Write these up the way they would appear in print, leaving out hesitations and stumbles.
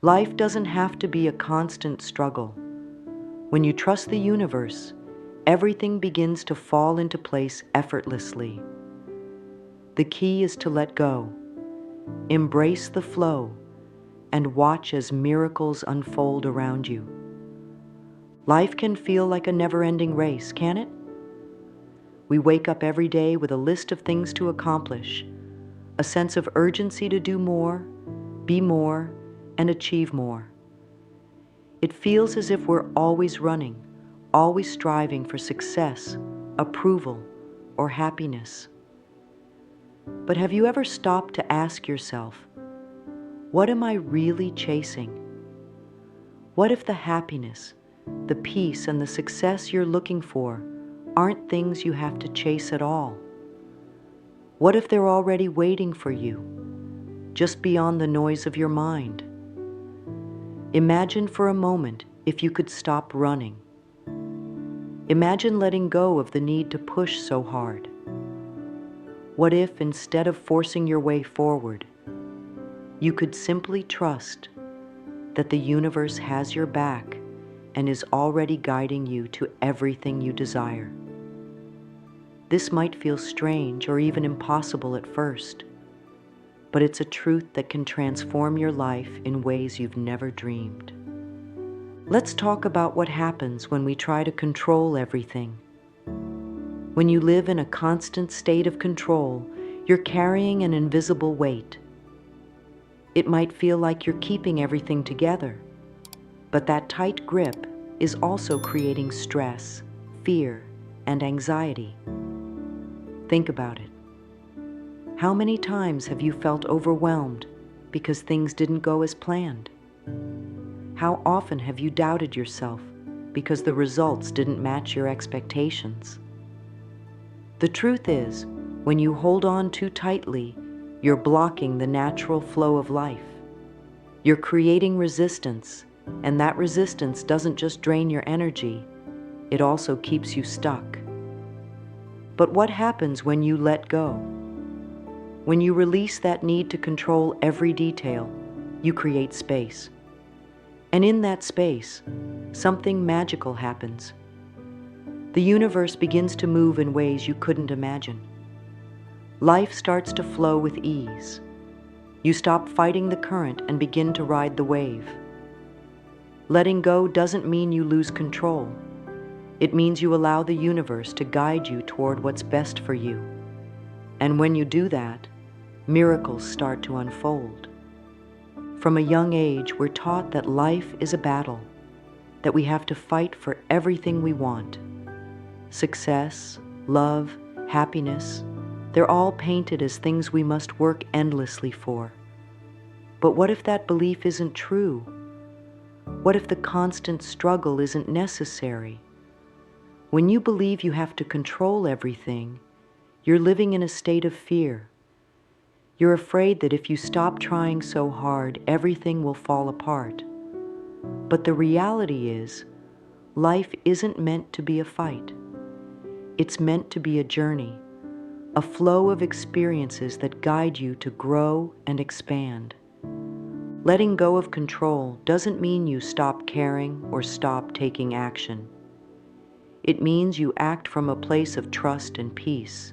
Life doesn't have to be a constant struggle. When you trust the universe, everything begins to fall into place effortlessly. The key is to let go, embrace the flow, and watch as miracles unfold around you. Life can feel like a never-ending race, can it? We wake up every day with a list of things to accomplish, a sense of urgency to do more, be more, and achieve more. It feels as if we're always running, always striving for success, approval, or happiness. But have you ever stopped to ask yourself, what am I really chasing? What if the happiness, the peace, and the success you're looking for aren't things you have to chase at all? What if they're already waiting for you, just beyond the noise of your mind? Imagine for a moment if you could stop running. Imagine letting go of the need to push so hard. What if, instead of forcing your way forward, you could simply trust that the universe has your back and is already guiding you to everything you desire? This might feel strange or even impossible at first, but it's a truth that can transform your life in ways you've never dreamed. Let's talk about what happens when we try to control everything. When you live in a constant state of control, you're carrying an invisible weight. It might feel like you're keeping everything together, but that tight grip is also creating stress, fear, and anxiety. Think about it. How many times have you felt overwhelmed because things didn't go as planned? How often have you doubted yourself because the results didn't match your expectations? The truth is, when you hold on too tightly, you're blocking the natural flow of life. You're creating resistance, and that resistance doesn't just drain your energy, it also keeps you stuck. But what happens when you let go? When you release that need to control every detail, you create space. And in that space, something magical happens. The universe begins to move in ways you couldn't imagine. Life starts to flow with ease. You stop fighting the current and begin to ride the wave. Letting go doesn't mean you lose control. It means you allow the universe to guide you toward what's best for you. And when you do that, miracles start to unfold. From a young age, we're taught that life is a battle, that we have to fight for everything we want. Success, love, happiness, they're all painted as things we must work endlessly for. But what if that belief isn't true? What if the constant struggle isn't necessary? When you believe you have to control everything, you're living in a state of fear. You're afraid that if you stop trying so hard, everything will fall apart. But the reality is, life isn't meant to be a fight. It's meant to be a journey, a flow of experiences that guide you to grow and expand. Letting go of control doesn't mean you stop caring or stop taking action. It means you act from a place of trust and peace.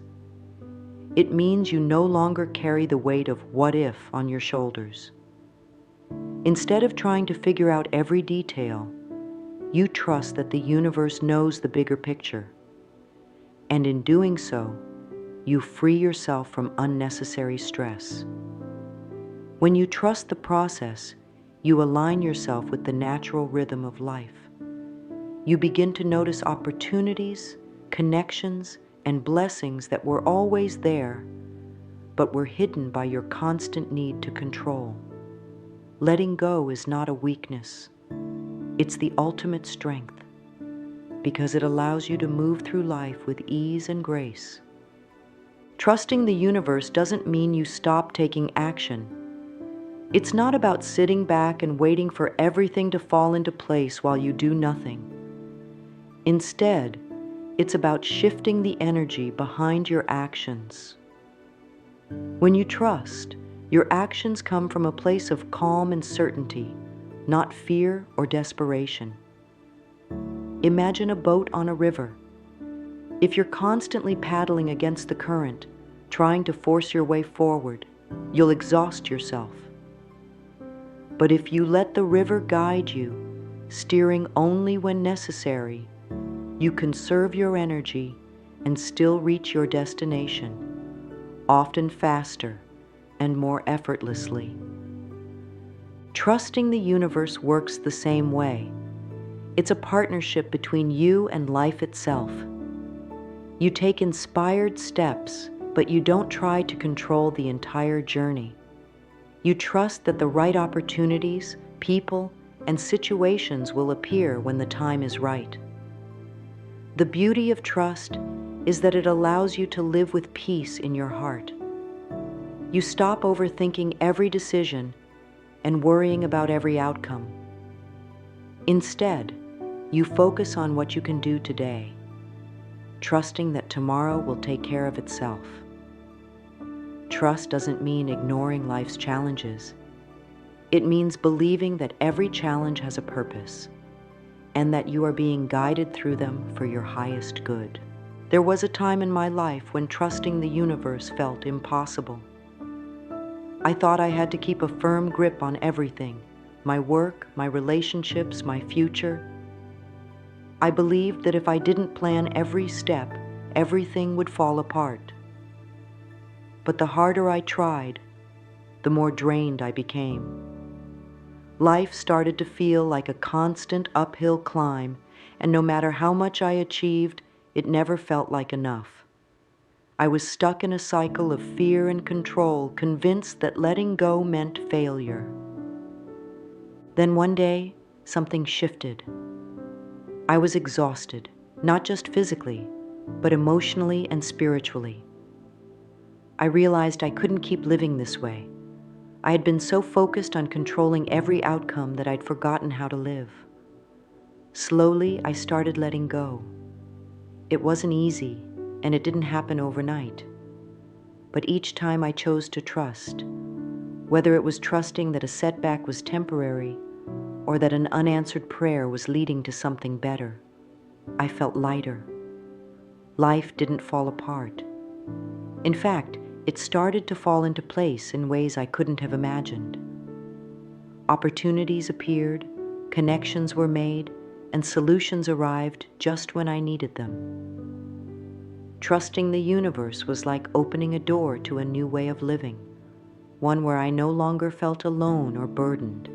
It means you no longer carry the weight of what if on your shoulders. Instead of trying to figure out every detail, you trust that the universe knows the bigger picture. And in doing so, you free yourself from unnecessary stress. When you trust the process, you align yourself with the natural rhythm of life. You begin to notice opportunities, connections, and blessings that were always there, but were hidden by your constant need to control. Letting go is not a weakness. It's the ultimate strength, because it allows you to move through life with ease and grace. Trusting the universe doesn't mean you stop taking action. It's not about sitting back and waiting for everything to fall into place while you do nothing. Instead, it's about shifting the energy behind your actions. When you trust, your actions come from a place of calm and certainty, not fear or desperation. Imagine a boat on a river. If you're constantly paddling against the current, trying to force your way forward, you'll exhaust yourself. But if you let the river guide you, steering only when necessary, you conserve your energy and still reach your destination, often faster and more effortlessly. Trusting the universe works the same way. It's a partnership between you and life itself. You take inspired steps, but you don't try to control the entire journey. You trust that the right opportunities, people, and situations will appear when the time is right. The beauty of trust is that it allows you to live with peace in your heart. You stop overthinking every decision and worrying about every outcome. Instead, you focus on what you can do today, trusting that tomorrow will take care of itself. Trust doesn't mean ignoring life's challenges. It means believing that every challenge has a purpose and that you are being guided through them for your highest good. There was a time in my life when trusting the universe felt impossible. I thought I had to keep a firm grip on everything, my work, my relationships, my future. I believed that if I didn't plan every step, everything would fall apart. But the harder I tried, the more drained I became. Life started to feel like a constant uphill climb, and no matter how much I achieved, it never felt like enough. I was stuck in a cycle of fear and control, convinced that letting go meant failure. Then one day, something shifted. I was exhausted, not just physically, but emotionally and spiritually. I realized I couldn't keep living this way. I had been so focused on controlling every outcome that I'd forgotten how to live. Slowly, I started letting go. It wasn't easy, and it didn't happen overnight. But each time I chose to trust, whether it was trusting that a setback was temporary or that an unanswered prayer was leading to something better, I felt lighter. Life didn't fall apart. In fact, it started to fall into place in ways I couldn't have imagined. Opportunities appeared, connections were made, and solutions arrived just when I needed them. Trusting the universe was like opening a door to a new way of living, one where I no longer felt alone or burdened.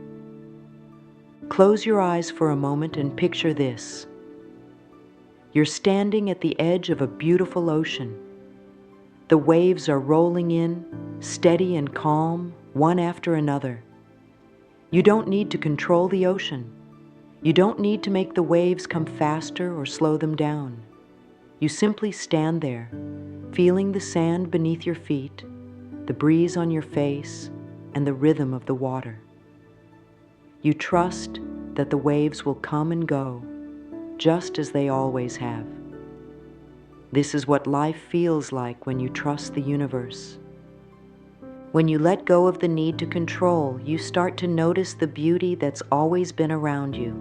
Close your eyes for a moment and picture this. You're standing at the edge of a beautiful ocean. The waves are rolling in, steady and calm, one after another. You don't need to control the ocean. You don't need to make the waves come faster or slow them down. You simply stand there, feeling the sand beneath your feet, the breeze on your face, and the rhythm of the water. You trust that the waves will come and go, just as they always have. This is what life feels like when you trust the universe. When you let go of the need to control, you start to notice the beauty that's always been around you.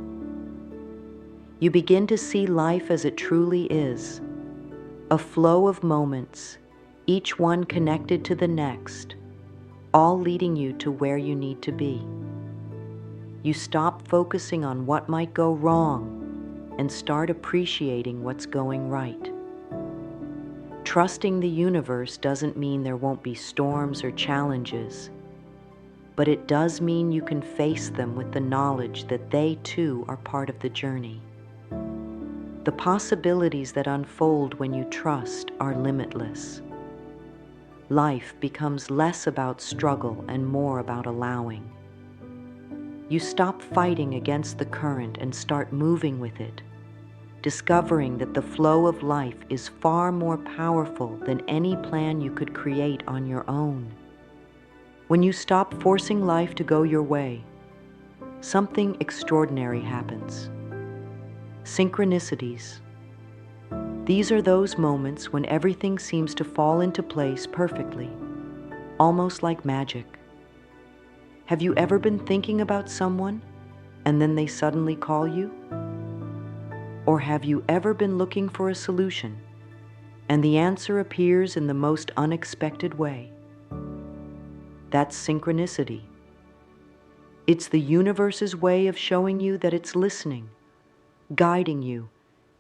You begin to see life as it truly is, a flow of moments, each one connected to the next, all leading you to where you need to be. You stop focusing on what might go wrong and start appreciating what's going right. Trusting the universe doesn't mean there won't be storms or challenges, but it does mean you can face them with the knowledge that they too are part of the journey. The possibilities that unfold when you trust are limitless. Life becomes less about struggle and more about allowing. You stop fighting against the current and start moving with it, discovering that the flow of life is far more powerful than any plan you could create on your own. When you stop forcing life to go your way, something extraordinary happens. Synchronicities. These are those moments when everything seems to fall into place perfectly, almost like magic. Have you ever been thinking about someone and then they suddenly call you? Or have you ever been looking for a solution and the answer appears in the most unexpected way? That's synchronicity. It's the universe's way of showing you that it's listening, guiding you,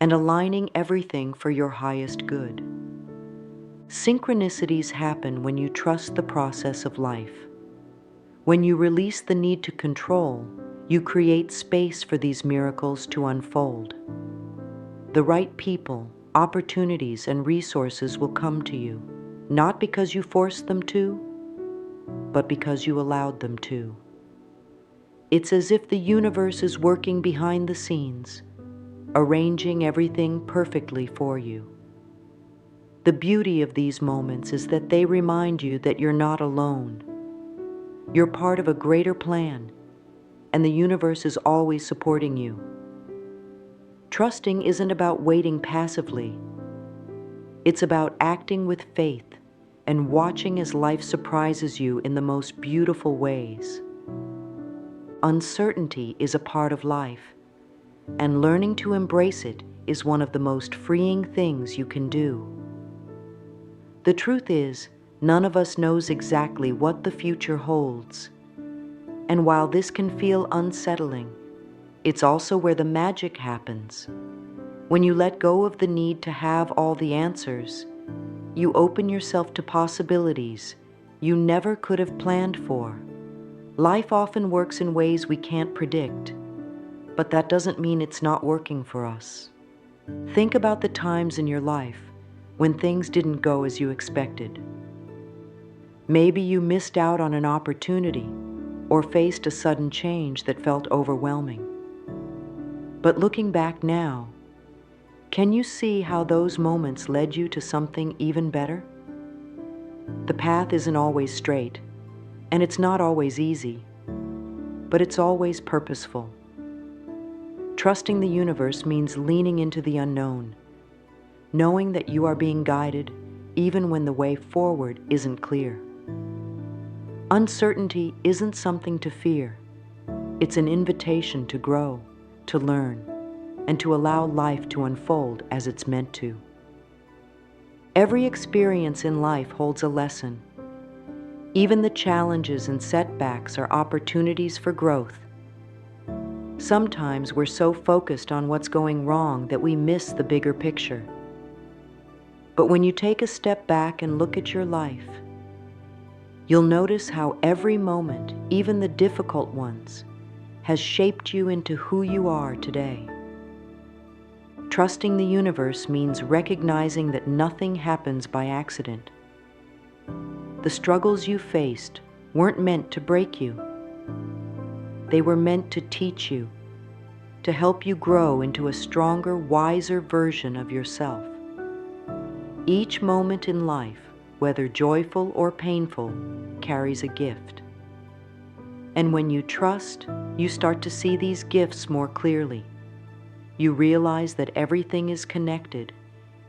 and aligning everything for your highest good. Synchronicities happen when you trust the process of life. When you release the need to control, you create space for these miracles to unfold. The right people, opportunities, and resources will come to you, not because you forced them to, but because you allowed them to. It's as if the universe is working behind the scenes, arranging everything perfectly for you. The beauty of these moments is that they remind you that you're not alone. You're part of a greater plan, and the universe is always supporting you. Trusting isn't about waiting passively. It's about acting with faith and watching as life surprises you in the most beautiful ways. Uncertainty is a part of life, and learning to embrace it is one of the most freeing things you can do. The truth is, none of us knows exactly what the future holds. And while this can feel unsettling, it's also where the magic happens. When you let go of the need to have all the answers, you open yourself to possibilities you never could have planned for. Life often works in ways we can't predict, but that doesn't mean it's not working for us. Think about the times in your life when things didn't go as you expected. Maybe you missed out on an opportunity or faced a sudden change that felt overwhelming. But looking back now, can you see how those moments led you to something even better? The path isn't always straight, and it's not always easy, but it's always purposeful. Trusting the universe means leaning into the unknown, knowing that you are being guided even when the way forward isn't clear. Uncertainty isn't something to fear. It's an invitation to grow, to learn, and to allow life to unfold as it's meant to. Every experience in life holds a lesson. Even the challenges and setbacks are opportunities for growth. Sometimes we're so focused on what's going wrong that we miss the bigger picture. But when you take a step back and look at your life, you'll notice how every moment, even the difficult ones, has shaped you into who you are today. Trusting the universe means recognizing that nothing happens by accident. The struggles you faced weren't meant to break you. They were meant to teach you, to help you grow into a stronger, wiser version of yourself. Each moment in life, whether joyful or painful, carries a gift. And when you trust, you start to see these gifts more clearly. You realize that everything is connected,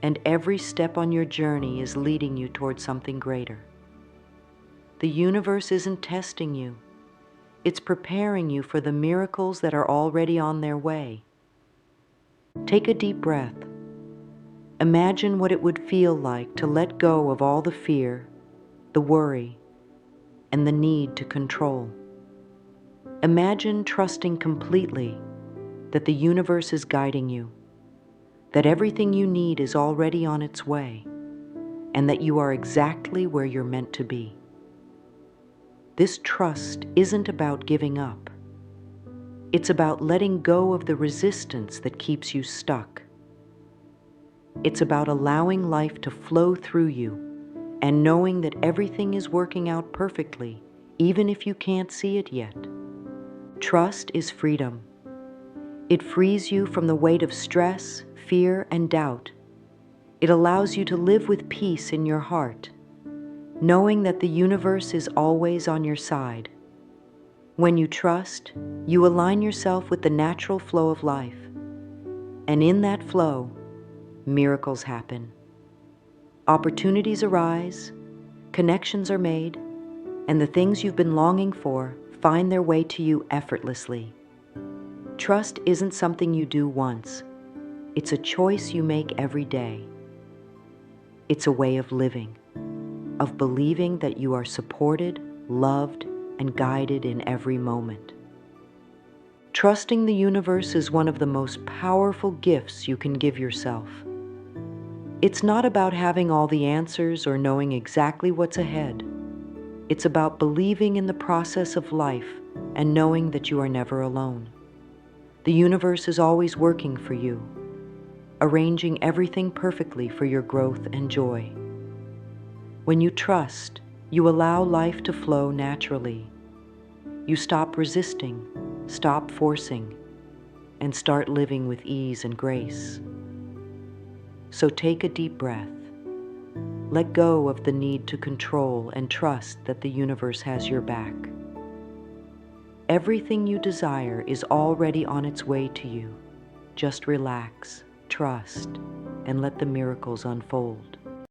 and every step on your journey is leading you toward something greater. The universe isn't testing you. It's preparing you for the miracles that are already on their way. Take a deep breath. Imagine what it would feel like to let go of all the fear, the worry, and the need to control. Imagine trusting completely that the universe is guiding you, that everything you need is already on its way, and that you are exactly where you're meant to be. This trust isn't about giving up. It's about letting go of the resistance that keeps you stuck. It's about allowing life to flow through you and knowing that everything is working out perfectly, even if you can't see it yet. Trust is freedom. It frees you from the weight of stress, fear, and doubt. It allows you to live with peace in your heart, knowing that the universe is always on your side. When you trust, you align yourself with the natural flow of life, and in that flow, miracles happen. Opportunities arise, connections are made, and the things you've been longing for find their way to you effortlessly. Trust isn't something you do once. It's a choice you make every day. It's a way of living, of believing that you are supported, loved, and guided in every moment. Trusting the universe is one of the most powerful gifts you can give yourself. It's not about having all the answers or knowing exactly what's ahead. It's about believing in the process of life and knowing that you are never alone. The universe is always working for you, arranging everything perfectly for your growth and joy. When you trust, you allow life to flow naturally. You stop resisting, stop forcing, and start living with ease and grace. So take a deep breath. Let go of the need to control and trust that the universe has your back. Everything you desire is already on its way to you. Just relax, trust, and let the miracles unfold.